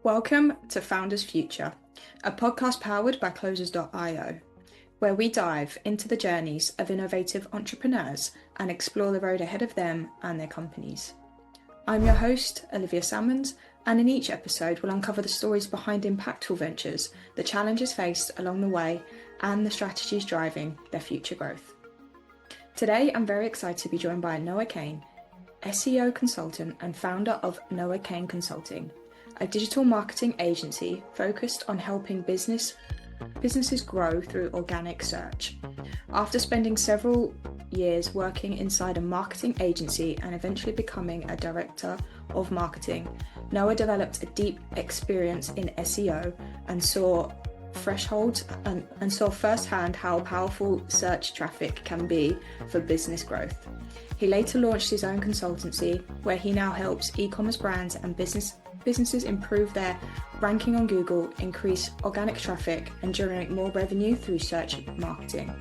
Welcome to Founders Future, a podcast powered by Closers.io, where we dive into the journeys of innovative entrepreneurs and explore the road ahead of them and their companies. I'm your host, Olivia Sammons, and in each episode we'll uncover the stories behind impactful ventures, the challenges faced along the way, and the strategies driving their future growth. Today I'm very excited to be joined by Noah Kain, SEO consultant and founder of Noah Kane Consulting, a digital marketing agency focused on helping businesses grow through organic search. After spending several years working inside a marketing agency and eventually becoming a director of marketing, Noah developed a deep experience in SEO and saw firsthand how powerful search traffic can be for business growth. He later launched his own consultancy, where he now helps e-commerce brands and businesses improve their ranking on Google, increase organic traffic, and generate more revenue through search marketing.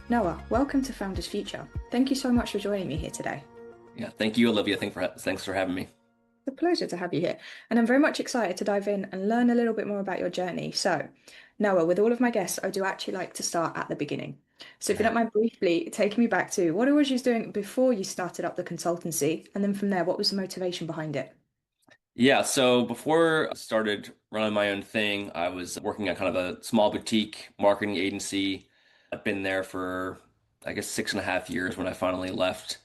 Noah, welcome to Founders Future. Thank you so much for joining me here today. Yeah, thank you, Olivia. Thanks for having me. It's a pleasure to have you here. And I'm very much excited to dive in and learn a little bit more about your journey. So, Noah, with all of my guests, I do actually like to start at the beginning. So if you don't mind briefly taking me back to what it was you was doing before you started up the consultancy, and then from there, what was the motivation behind it? Yeah, so before I started running my own thing, I was working at kind of a small boutique marketing agency. I've been there for, I guess, 6.5 years when I finally left.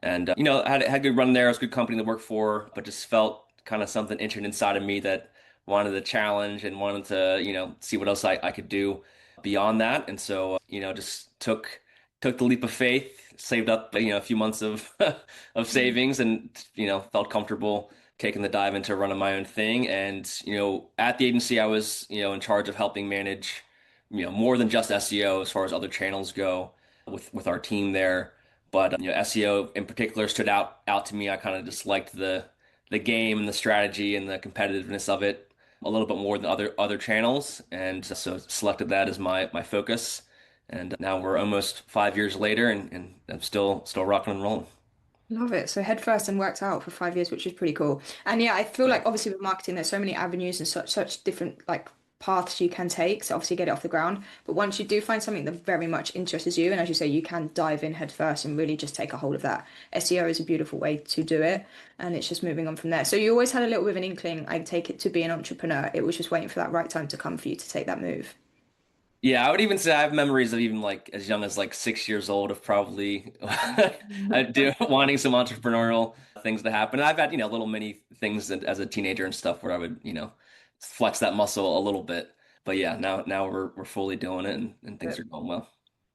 And, I had a good run there. It was a good company to work for, but just felt kind of something itching inside of me that wanted a challenge and wanted to, see what else I could do beyond that. And so, just took the leap of faith, saved up, a few months of of savings and, felt comfortable taking the dive into running my own thing. And, at the agency, I was, in charge of helping manage, more than just SEO as far as other channels go with our team there. But, SEO in particular stood out to me. I kind of just liked the game and the strategy and the competitiveness of it a little bit more than other channels. And so selected that as my focus. And now we're almost 5 years later and I'm still rocking and rolling. Love it. So head first and worked out for 5 years, which is pretty cool. And yeah, I feel like obviously with marketing, there's so many avenues and such different like paths you can take. So obviously get it off the ground. But once you do find something that very much interests you, and as you say, you can dive in head first and really just take a hold of that. SEO is a beautiful way to do it. And it's just moving on from there. So you always had a little bit of an inkling, I take it, to be an entrepreneur. It was just waiting for that right time to come for you to take that move. Yeah, I would even say I have memories of even like as young as like 6 years old of probably wanting some entrepreneurial things to happen. And I've had, little mini things as a teenager and stuff where I would, flex that muscle a little bit. But yeah, now we're fully doing it and things are going well.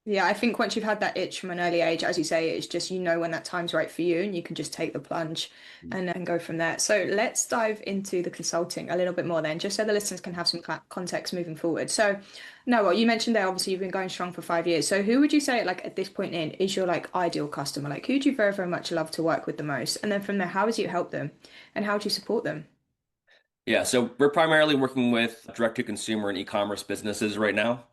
Yeah, I think once you've had that itch from an early age, as you say, it's just when that time's right for you and you can just take the plunge and then go from there. So let's dive into the consulting a little bit more then, just so the listeners can have some context moving forward. So, Noah, you mentioned there, obviously you've been going strong for 5 years. So who would you say, like at this point in, is your like ideal customer? Like who do you very, very much love to work with the most? And then from there, how do you help them and how do you support them? Yeah, so we're primarily working with direct to consumer and e-commerce businesses right now.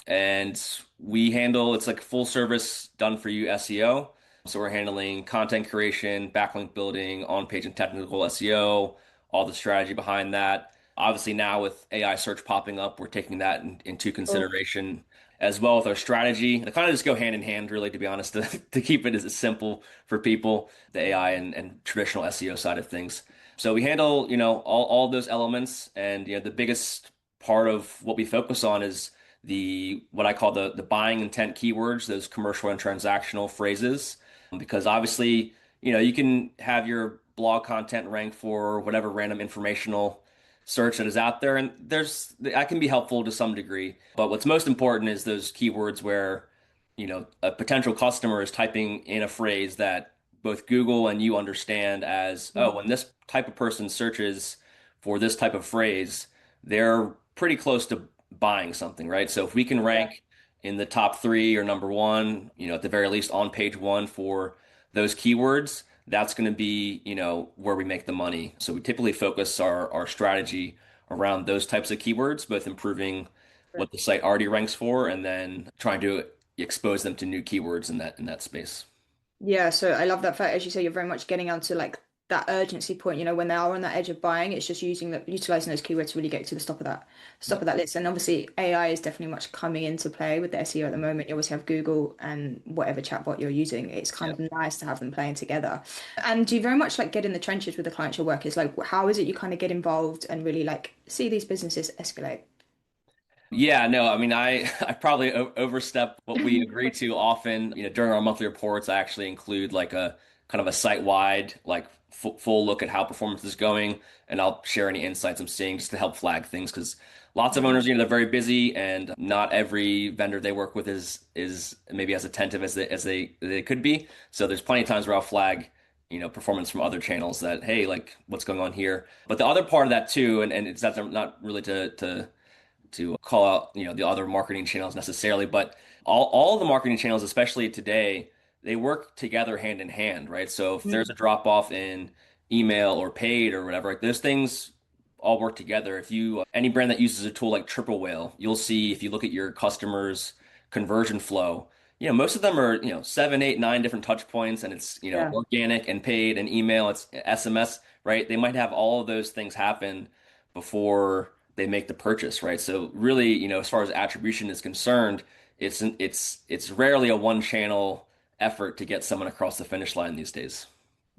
And it's like full service done for you SEO. So we're handling content creation, backlink building, on-page and technical SEO, all the strategy behind that. Obviously now with AI search popping up, we're taking that into consideration as well with our strategy. They kind of just go hand in hand, really, to be honest, to keep it as simple for people, the AI and traditional SEO side of things. So we handle, all those elements. And, the biggest part of what we focus on is the what I call the buying intent keywords, those commercial and transactional phrases. Because obviously, you can have your blog content rank for whatever random informational search that is out there, and that can be helpful to some degree. But what's most important is those keywords where, a potential customer is typing in a phrase that both Google and you understand as, oh, when this type of person searches for this type of phrase, they're pretty close to buying something, right? So if we can rank in the top three or number one, at the very least on page one for those keywords, that's going to be, where we make the money. So we typically focus our strategy around those types of keywords, both improving what the site already ranks for and then trying to expose them to new keywords in that space. Yeah, so I love that fact, as you say, you're very much getting onto like that urgency point, when they are on that edge of buying, it's just utilizing those keywords to really get to the top of that list. And obviously AI is definitely much coming into play with the SEO at the moment. You obviously have Google and whatever chatbot you're using. It's kind Yeah. of nice to have them playing together. And do you very much like get in the trenches with the clients you're working? It's like, how is it you kind of get involved and really like see these businesses escalate? Yeah, no, I mean, I probably overstep what we agree to often. During our monthly reports, I actually include like a kind of a site-wide, like full look at how performance is going, and I'll share any insights I'm seeing just to help flag things because lots of owners, they're very busy, and not every vendor they work with is maybe as attentive as they could be. So there's plenty of times where I'll flag, performance from other channels that, hey, like what's going on here. But the other part of that too, and it's not really to call out, the other marketing channels necessarily, but all the marketing channels, especially today, they work together hand in hand, right? So if there's a drop off in email or paid or whatever, like those things all work together. If you any brand that uses a tool like Triple Whale, you'll see if you look at your customers' conversion flow, most of them are, 7, 8, 9 different touch points, and it's, Yeah. organic and paid and email, it's SMS, right? They might have all of those things happen before they make the purchase, right? So really, as far as attribution is concerned, it's rarely a one channel effort to get someone across the finish line these days.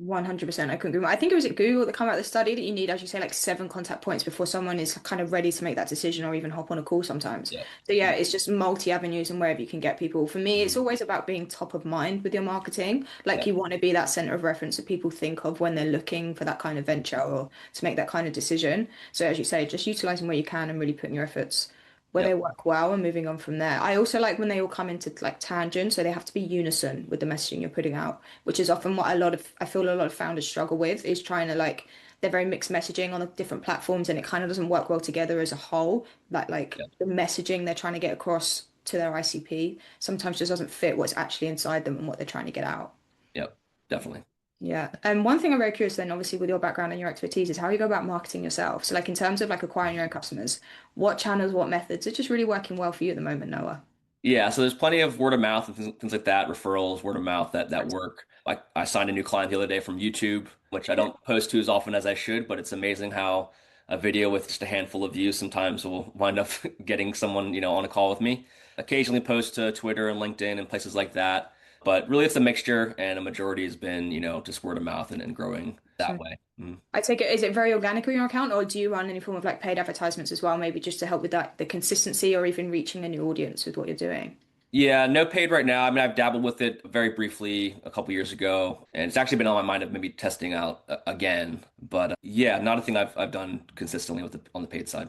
100%. I couldn't agree more. I think it was at Google that came out with the study that you need, as you say, like 7 contact points before someone is kind of ready to make that decision or even hop on a call sometimes. Yeah. So yeah, it's just multi avenues and wherever you can get people. For me, it's Mhm. always about being top of mind with your marketing. Like Yeah. you want to be that center of reference that people think of when they're looking for that kind of venture or to make that kind of decision. So as you say, just utilizing where you can and really putting your efforts where they Yep. work well and moving on from there. I also like when they all come into like tangent, so they have to be unison with the messaging you're putting out, which is often what I feel a lot of founders struggle with is trying to like they're very mixed messaging on the different platforms and it kind of doesn't work well together as a whole. Like Yep. the messaging they're trying to get across to their ICP sometimes just doesn't fit what's actually inside them and what they're trying to get out. Yep. Definitely. Yeah. And one thing I'm very curious then, obviously with your background and your expertise, is how you go about marketing yourself. So like in terms of like acquiring your own customers, what channels, what methods are just really working well for you at the moment, Noah? Yeah, so there's plenty of word of mouth and things like that, referrals, word of mouth that work. I signed a new client the other day from YouTube, which I Yeah. don't post to as often as I should, but it's amazing how a video with just a handful of views sometimes will wind up getting someone, on a call with me. Occasionally post to Twitter and LinkedIn and places like that, but really it's a mixture, and a majority has been, just word of mouth and growing that way. Mhm. I take it, is it very organic on your account, or do you run any form of like paid advertisements as well, maybe just to help with that, the consistency or even reaching a new audience with what you're doing? Yeah, no paid right now. I mean, I've dabbled with it very briefly a couple years ago, and it's actually been on my mind of maybe testing out again. But yeah, not a thing I've done consistently with on the paid side.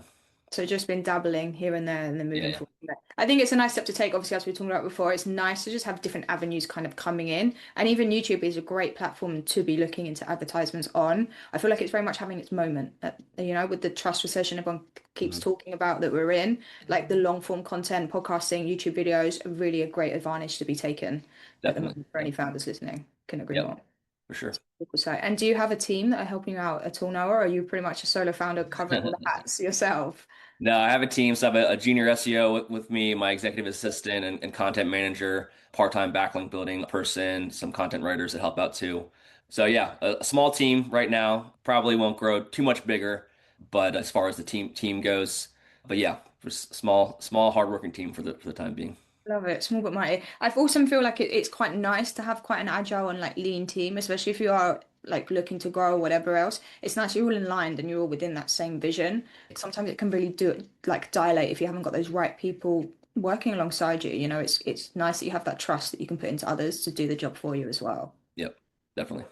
So just been dabbling here and there and then Yeah, moving yeah, forward from there. I think it's a nice step to take. Obviously, as we were talking about before, it's nice to just have different avenues kind of coming in. And even YouTube is a great platform to be looking into advertisements on. I feel like it's very much having its moment, with the trust recession everyone keeps Mhm. talking about that we're in, like the long form content, podcasting, YouTube videos are really a great advantage to be taken at the Definitely. moment for any Yep, founders listening. Can agree yep, more. for sure. So, and do you have a team that are helping you out at all now, or are you pretty much a solo founder covering all the hats yourself? No, I have a team. So I have a junior SEO with me, my executive assistant and content manager, part-time backlink building person, some content writers that help out too. So yeah, a small team right now. Probably won't grow too much bigger, but as far as the team goes, but yeah, just small hardworking team for the time being. Love it, small but mighty. I also feel like it's quite nice to have quite an agile and like lean team, especially if you are like looking to grow or whatever else. It's nice you're all aligned and you're all within that same vision. Sometimes it can really do it like dilate if you haven't got those right people working alongside you. It's nice that you have that trust that you can put into others to do the job for you as well. Yep, definitely.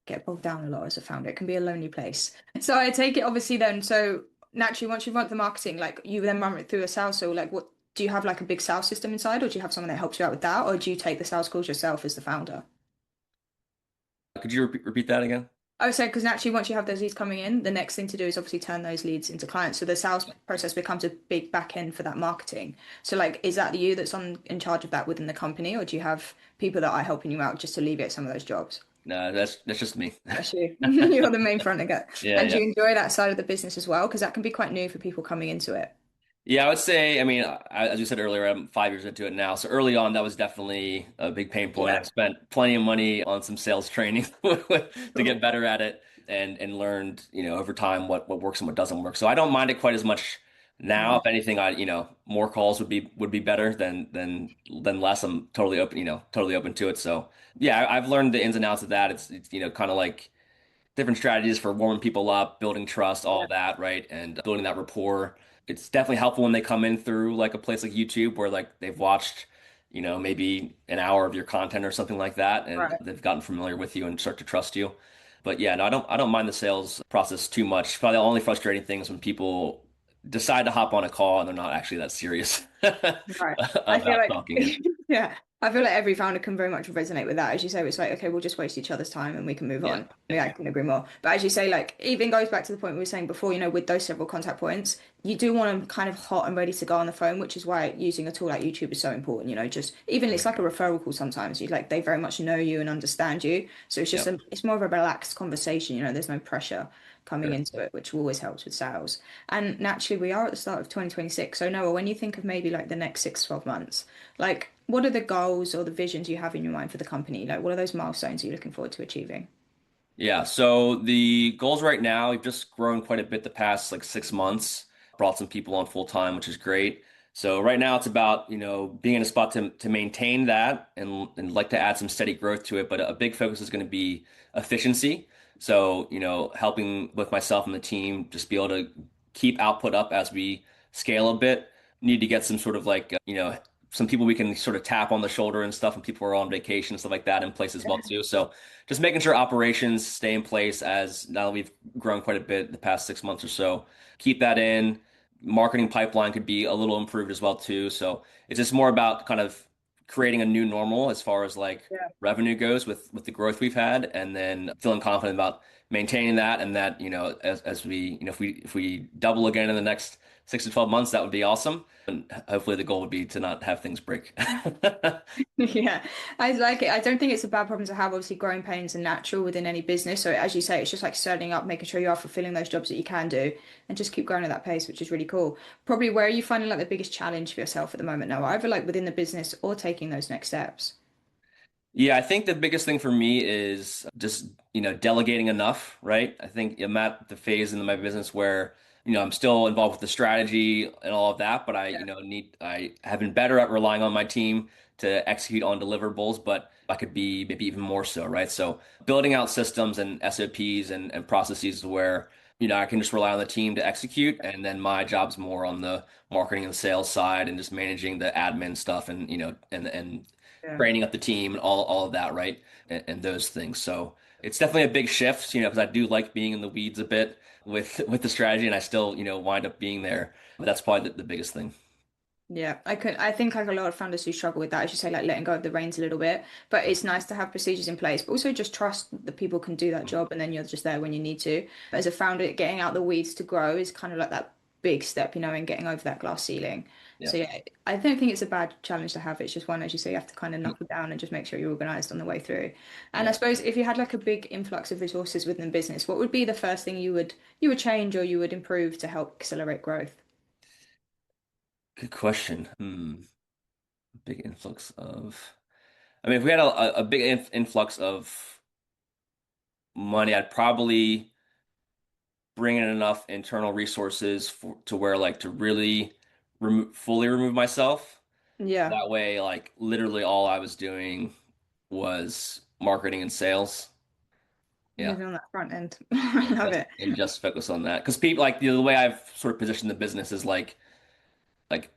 Get bogged down a lot as a founder. It can be a lonely place. So I take it obviously then. So naturally, once you've run the marketing, like you then run it through a sales. So like, what do you have like a big sales system inside, or do you have someone that helps you out with that, or do you take the sales calls yourself as the founder? Could you repeat that again? I would say because naturally, once you have those leads coming in, the next thing to do is obviously turn those leads into clients. So the sales process becomes a big back end for that marketing. So like, is that you that's on in charge of that within the company, or do you have people that are helping you out just to alleviate some of those jobs? No, that's just me. That's you. You're the main front again. Yeah, And do yeah. you enjoy that side of the business as well? Because that can be quite new for people coming into it. Yeah, I would say, I mean, as you said earlier, I'm 5 years into it now. So early on, that was definitely a big pain point. Yeah. I've spent plenty of money on some sales training to get better at it. and learned, over time what works and what doesn't work. So I don't mind it quite as much now. Yeah. If anything, more calls would be better than less. I'm totally open, totally open to it. So yeah, I've learned the ins and outs of that. It's kind of like different strategies for warming people up, building trust, all of that, right? And building that rapport. It's definitely helpful when they come in through like a place like YouTube where like they've watched, maybe an hour of your content or something like that, and Right. they've gotten familiar with you and start to trust you. But yeah, no, I don't mind the sales process too much. Probably the only frustrating thing is when people decide to hop on a call and they're not actually that serious Right. I feel about like, talking. yeah, I feel like every founder can very much resonate with that. As you say, it's like, okay, we'll just waste each other's time and we can move Yeah, on. Yeah, yeah, I can agree more. But as you say, like, even goes back to the point we were saying before, with those several contact points, you do want them kind of hot and ready to go on the phone, which is why using a tool like YouTube is so important. Just even it's like a referral call sometimes. You like they very much know you and understand you. So it's just yeah. it's more of a relaxed conversation, there's no pressure coming Sure. into it, which always helps with sales. And naturally, we are at the start of 2026. So, Noah, when you think of maybe like the next 6 to 12 months, like what are the goals or the visions you have in your mind for the company? Like, what are those milestones you're looking forward to achieving? Yeah, so the goals right now, we've just grown quite a bit the past like 6 months, brought some people on full time, which is great. So right now it's about, being in a spot to maintain that and like to add some steady growth to it. But a big focus is going to be efficiency. So, helping with myself and the team just be able to keep output up as we scale a bit. Need to get some sort of like, some people we can sort of tap on the shoulder and stuff when people are on vacation and stuff like that in place as well too. So just making sure operations stay in place as now that we've grown quite a bit the past 6 months or so. Keep that in. Marketing pipeline could be a little improved as well too. So it's just more about kind of creating a new normal as far as like Yeah. revenue goes with the growth we've had, and then feeling confident about maintaining that, and that as we if we double again in the next 6 to 12 months, that would be awesome. And hopefully the goal would be to not have things break. Yeah, I like it. I don't think it's a bad problem to have. Obviously, growing pains are natural within any business. So, as you say, it's just like starting up, making sure you are fulfilling those jobs that you can do, and just keep growing at that pace, which is really cool. Probably where are you finding like the biggest challenge for yourself at the moment now, either like within the business or taking those next steps? Yeah, I think the biggest thing for me is just, delegating enough, right? I think I'm at the phase in my business where, I'm still involved with the strategy and all of that, but I have been better at relying on my team to execute on deliverables, but I could be maybe even more so, right? So building out systems and SOPs and processes where, I can just rely on the team to execute, and then my job's more on the marketing and sales side and just managing the admin stuff and, and Yeah. training up the team and all of that, right? And those things. So it's definitely a big shift, because I do like being in the weeds a bit with the strategy, and I still, wind up being there. But that's probably the biggest thing. Yeah, I think like a lot of founders who struggle with that, as you say, like letting go of the reins a little bit. But it's nice to have procedures in place, but also just trust that people can do that job and then you're just there when you need to. But as a founder, getting out the weeds to grow is kind of like that big step, in getting over that glass ceiling. Yeah. So yeah, I don't think it's a bad challenge to have. It's just one, as you say, you have to kind of knuckle down and just make sure you're organized on the way through. And I Yeah. suppose if you had like a big influx of resources within the business, what would be the first thing you would change or you would improve to help accelerate growth? Good question. Big influx of, I mean, if we had a big influx of money, I'd probably bring in enough internal resources to where like to really fully remove myself. Yeah. That way, like literally all I was doing was marketing and sales. Yeah. Moving on that front end. I And love just it. and just focus on that. Because people like the way I've sort of positioned the business is like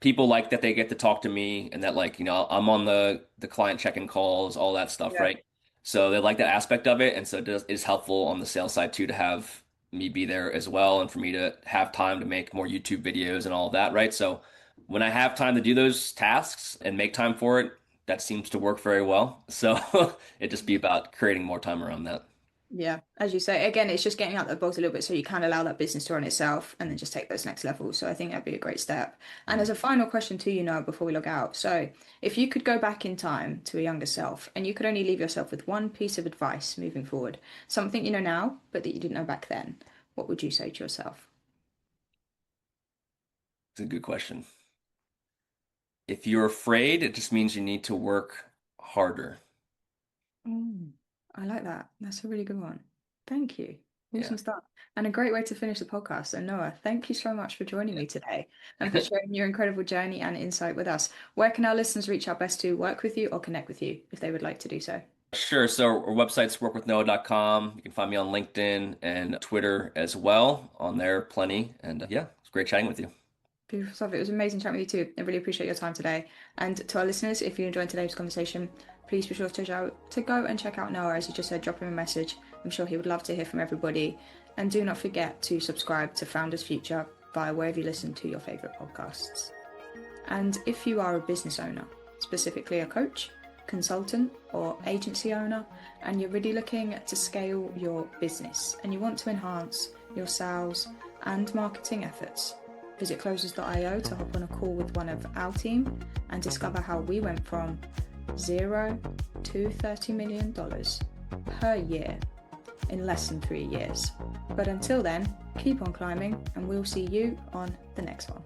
people like that they get to talk to me, and that like, I'm on the client check-in calls, all that stuff, Yeah. right? So they like that aspect of it. And so it's helpful on the sales side too to have me be there as well, and for me to have time to make more YouTube videos and all of that, right? So when I have time to do those tasks and make time for it, that seems to work very well. So it just be about creating more time around that. Yeah. As you say, again, it's just getting out the box a little bit so you can allow that business to run itself and then just take those next levels. So I think that'd be a great step. And Mm. as a final question to you now before we log out. So if you could go back in time to a younger self and you could only leave yourself with one piece of advice moving forward, something you know now, but that you didn't know back then, what would you say to yourself? It's a good question. If you're afraid, it just means you need to work harder. Mm, I like that. That's a really good one. Thank you. Awesome stuff. And a great way to finish the podcast. So Noah, thank you so much for joining me today and for sharing your incredible journey and insight with us. Where can our listeners reach out best to work with you or connect with you if they would like to do so? Sure. So our website's workwithnoah.com. You can find me on LinkedIn and Twitter as well. On there, plenty. And it's great chatting with you. Beautiful stuff. It was amazing chatting with you too. I really appreciate your time today. And to our listeners, if you enjoyed today's conversation, please be sure to go and check out Noah. As you just said, drop him a message. I'm sure he would love to hear from everybody. And do not forget to subscribe to Founders Future via wherever you listen to your favorite podcasts. And if you are a business owner, specifically a coach, consultant, or agency owner, and you're really looking to scale your business and you want to enhance your sales and marketing efforts, visit closers.io to hop on a call with one of our team and discover how we went from $0 to $30 million per year in less than 3 years. But until then, keep on climbing and we'll see you on the next one.